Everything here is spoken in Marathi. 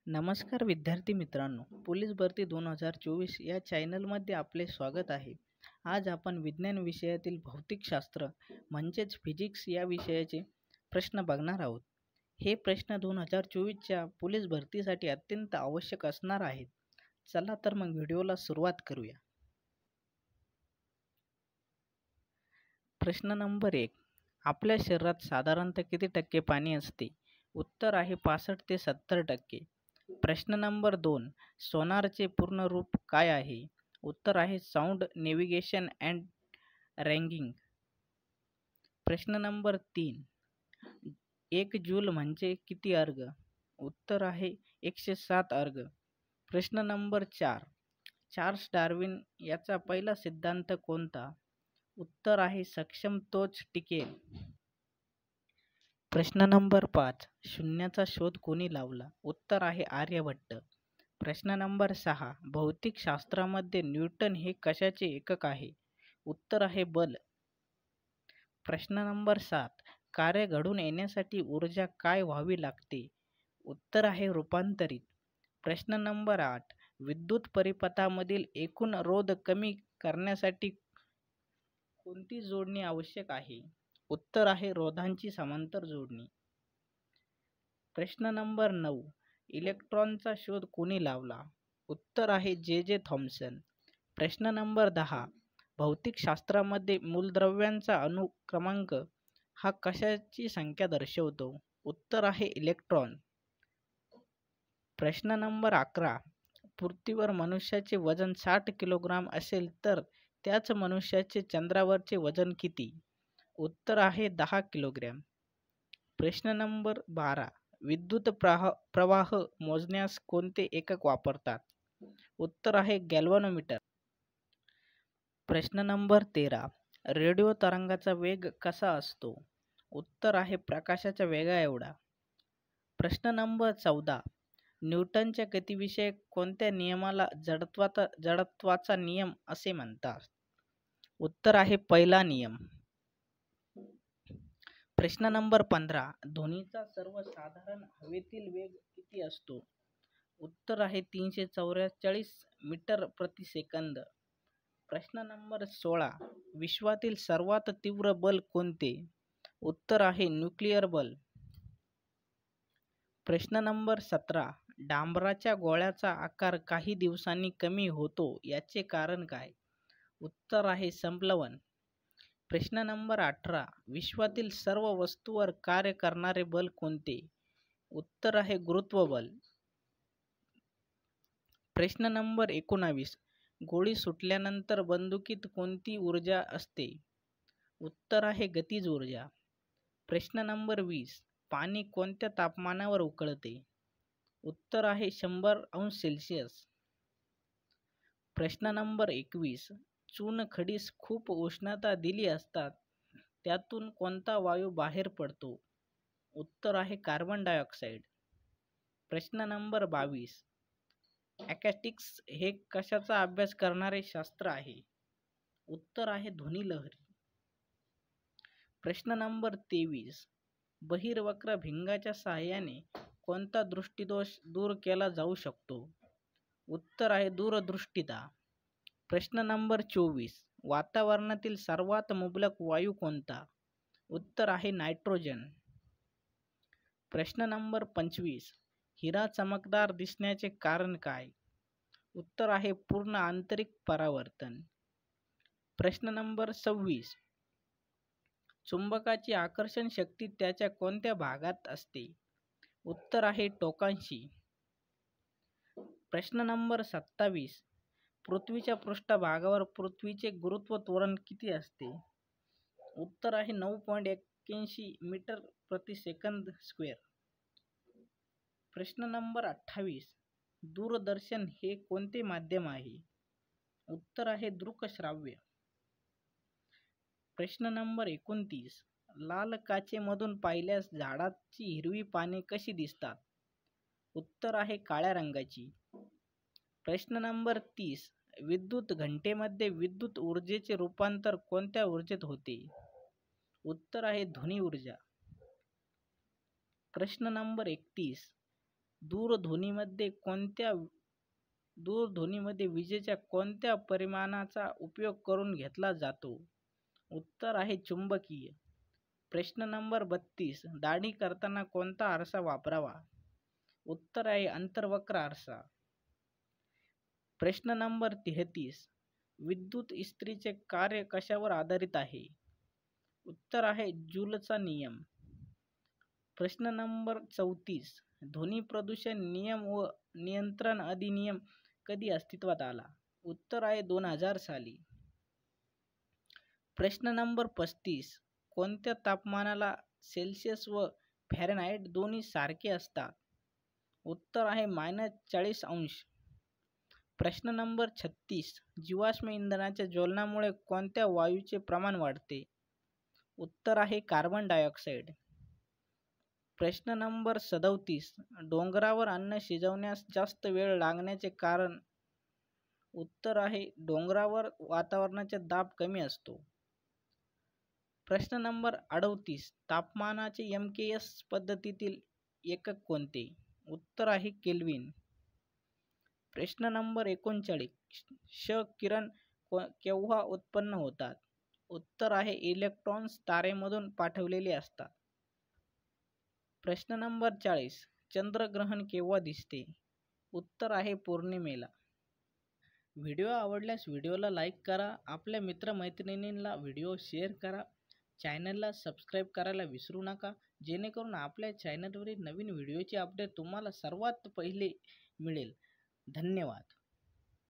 नमस्कार विद्यार्थी मित्रांनो, पोलीस भरती 2024 या चॅनलमध्ये आपले स्वागत आहे. आज आपण विज्ञान विषयातील भौतिकशास्त्र म्हणजेच फिजिक्स या विषयाचे प्रश्न बघणार आहोत. हे प्रश्न 2024च्या पोलीस भरतीसाठी अत्यंत आवश्यक असणार आहेत. चला तर मग व्हिडिओला सुरुवात करूया. प्रश्न नंबर 1. आपल्या शरीरात साधारणतः किती टक्के पाणी असते? उत्तर आहे 65 ते 70%. प्रश्न नंबर 2. सोनारचे पूर्ण रूप काय आहे? उत्तर आहे साऊंड नेव्हिगेशन अँड रँगिंग. प्रश्न नंबर 3. 1 जूल म्हणजे किती अर्ग? उत्तर आहे 107 अर्ग. प्रश्न नंबर 4. चार्ल्स डार्विन याचा पहिला सिद्धांत कोणता? उत्तर आहे सक्षम तोच टिकेल. प्रश्न नंबर 5. शून्याचा शोध कोणी लावला? उत्तर आहे आर्यभट्ट. प्रश्न नंबर 6. भौतिकशास्त्रामध्ये न्यूटन हे कशाचे एकक आहे? उत्तर आहे बल. प्रश्न नंबर 7. कार्य घडून येण्यासाठी ऊर्जा काय व्हावी लागते? उत्तर आहे रूपांतरित. प्रश्न नंबर 8. विद्युत परिपथामधील एकूण रोध कमी करण्यासाठी कोणती जोडणी आवश्यक आहे? उत्तर आहे रोधांची समांतर जोडणी. प्रश्न नंबर 9. इलेक्ट्रॉनचा शोध कोणी लावला? उत्तर आहे जे थॉम्सन. प्रश्न नंबर 10. भौतिकशास्त्रामध्ये मूलद्रव्यांचा अणु क्रमांक हा कशाची संख्या दर्शवतो? उत्तर आहे इलेक्ट्रॉन. प्रश्न नंबर 11. पृथ्वीवर मनुष्याचे वजन 60 किलोग्राम असेल तर त्याच मनुष्याचे चंद्रावरचे वजन किती? उत्तर आहे 10 किलोग्रॅम. प्रश्न नंबर 12. विद्युत प्रवाह मोजण्यास कोणते एकक वापरतात? उत्तर आहे गॅल्व्हनोमीटर. प्रश्न नंबर 13. रेडिओ तरंगाचा वेग कसा असतो? उत्तर आहे प्रकाशाच्या वेगा एवढा. प्रश्न नंबर 14. न्यूटनच्या गतीविषयक कोणत्या नियमाला जडत्वाचा नियम असे म्हणतात? उत्तर आहे पहिला नियम. प्रश्न नंबर 15. ध्वनीचा सर्वसाधारण हवेतील वेग किती असतो? उत्तर आहे 344 मीटर प्रति सेकंद. प्रश्न नंबर 16. विश्वातील सर्वात तीव्र बल कोणते? उत्तर आहे न्यूक्लिअर बल. प्रश्न नंबर 17. डांबराच्या गोळ्याचा आकार काही दिवसांनी कमी होतो याचे कारण काय? उत्तर आहे संप्लवन. प्रश्न नंबर 18. विश्वातील सर्व वस्तूवर कार्य करणारे बल कोणते? उत्तर आहे गुरुत्वबल. प्रश्न नंबर 19. गोळी सुटल्यानंतर बंदुकीत कोणती ऊर्जा असते? उत्तर आहे गतिज ऊर्जा. प्रश्न नंबर 20. पाणी कोणत्या तापमानावर उकळते? उत्तर आहे 100°C. प्रश्न नंबर 21. चुनखडीस खूप उष्णता दिली असता त्यातून कोणता वायू बाहेर पडतो? उत्तर आहे कार्बन डायऑक्साईड. प्रश्न नंबर 22. ॲकॅस्टिक्स हे कशाचा अभ्यास करणारे शास्त्र आहे? उत्तर आहे ध्वनिलहरी. प्रश्न नंबर 23. बहिर्वक्र भिंगाच्या साहाय्याने कोणता दृष्टिदोष दूर केला जाऊ शकतो? उत्तर आहे दूरदृष्टिता. प्रश्न नंबर 24. वातावरणातील सर्वात मुबलक वायू कोणता? उत्तर आहे नायट्रोजन. प्रश्न नंबर 25. हिरा चमकदार दिसण्याचे कारण काय? उत्तर आहे पूर्ण आंतरिक परावर्तन. प्रश्न नंबर 26. चुंबकाची आकर्षण शक्ती त्याच्या कोणत्या भागात असते? उत्तर आहे टोकांशी. प्रश्न नंबर 27. पृथ्वीच्या पृष्ठभागावर पृथ्वीचे गुरुत्व त्वरण किती असते? उत्तर आहे 9.81 मीटर प्रति सेकंद स्क्वेअर. प्रश्न नंबर 28. दूरदर्शन हे कोणते माध्यम आहे? उत्तर आहे दृकश्राव्य. प्रश्न नंबर 29. लाल काचेमधून पाहिल्यास झाडाची हिरवी पाने कशी दिसतात? उत्तर आहे काळ्या रंगाची. प्रश्न नंबर 30. विद्युत घंटेमध्ये विद्युत ऊर्जेचे रूपांतर कोणत्या ऊर्जेत होते? उत्तर आहे ध्वनी ऊर्जा. प्रश्न नंबर 31. दूरध्वनीमध्ये विजेच्या कोणत्या परिमाणाचा उपयोग करून घेतला जातो? उत्तर आहे चुंबकीय. प्रश्न नंबर 32. दाढी करताना कोणता आरसा वापरावा? उत्तर आहे अंतर्वक्र आरसा. प्रश्न नंबर 33. विद्युत इस्त्रीचे कार्य कशावर आधारित आहे? उत्तर आहे जूलचा नियम. प्रश्न नंबर 34. ध्वनी प्रदूषण नियम व नियंत्रण अधिनियम कधी अस्तित्वात आला? उत्तर आहे 2000 साली. प्रश्न नंबर 35. कोणत्या तापमानाला सेल्सिअस व फॅरेनहाइट दोन्ही सारखे असतात? उत्तर आहे -40°. प्रश्न नंबर 36. जीवाश्म इंधनाच्या ज्वलनामुळे कोणत्या वायूचे प्रमाण वाढते? उत्तर आहे कार्बन डायऑक्साईड. प्रश्न नंबर 37. डोंगरावर अन्न शिजवण्यास जास्त वेळ लागण्याचे कारण? उत्तर आहे डोंगरावर वातावरणाचा दाब कमी असतो. प्रश्न नंबर 38. तापमानाचे MKS पद्धतीतील एकक कोणते? उत्तर आहे केल्विन. प्रश्न नंबर 39. क्ष किरण केव्हा उत्पन्न होतात? उत्तर आहे इलेक्ट्रॉन्स तारेमधून पाठवलेले असतात. प्रश्न नंबर 40. चंद्रग्रहण केव्हा दिसते? उत्तर आहे पौर्णिमेला. व्हिडिओ आवडल्यास व्हिडिओला लाईक करा. आपल्या मित्रमैत्रिणींना व्हिडिओ शेअर करा. चॅनलला सबस्क्राईब करायला विसरू नका, जेणेकरून आपल्या चॅनलवरील नवीन व्हिडिओचे अपडेट तुम्हाला सर्वात पहिले मिळेल. धन्यवाद.